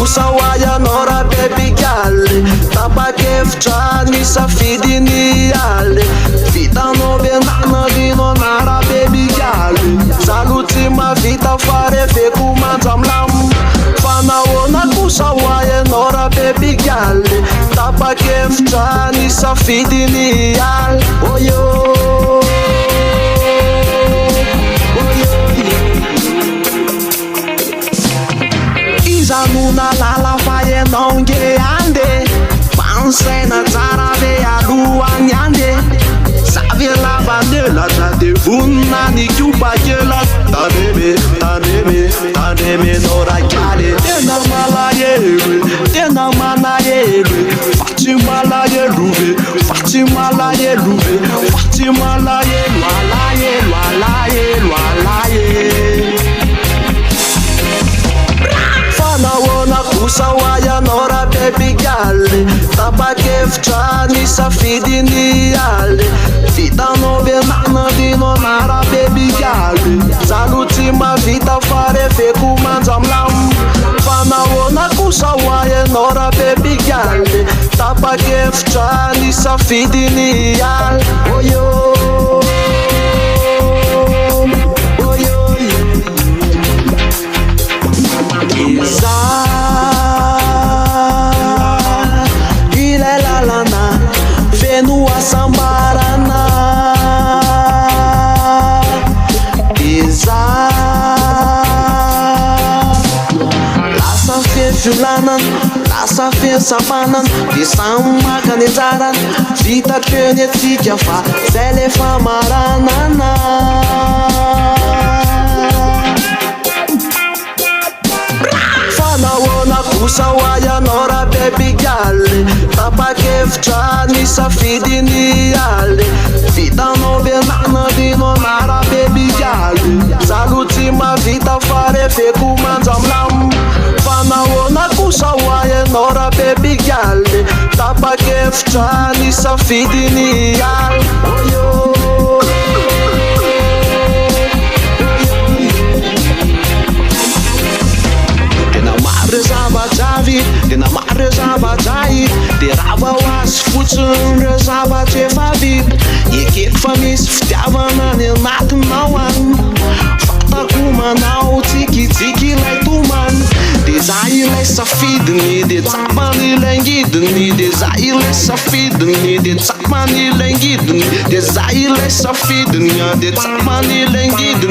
kosa hoayanao raha bebigaly tapa-kevitra ny safidiny aly vitanao benana linao na raha bebigaly zalo tsy mavita fa reveko manjamlamo fa nahoana kosa hoayanao raha bebigaly tapa-kevitra ny safidiny aly oyo izanona lala fa ianao nge ande fansaina tsara ve alohany ande zavy lavandelatra de vonina ny kobakela tandremenao rakaly tena malahelo tena manahelo fa tsy malahelo ve fa tsy malahelo ve fa tsy malahelo alahelo alahelo alahelo nahoana kosa hoayanao raha bebigaly tapa-kevitra ny safidiny aly vitanao benana linao na raha bebigaly zalo tsy mavita fa reveko manjamlamo fa nahoana kosa hoayanao raha bebigaly tapa-kevitra ny safidiny aly oyo ilay lalana feno asambarana iza lasa fieviolanana lasa fiensafanana de samy maka ny anjarana vitatreny atsika fa zay le famaranana nahoana kosa hoayanao raha bebigaly tapa-kevitra ny safidiny aly vitanao benana linao na raha bebigaly zalo tsy mavita fa reveko manjamlamo fa nahoana kosa hoayanao raha bebigaly tapa-kevitra ny safidiny aly oyo zavajavy tena maro reo zavajay de rava ho azy fotsiny reo zavatra efa vita ekeko fa misy fitiavana ny anatinao any fatako manao tsikitsiky ilay tomany de za ilay safidiny de tsapany ilay ngidiny de za ilay safidiny de tsapany ilay ngidiny de za ilay safidiny de tsapany ilay ngidiny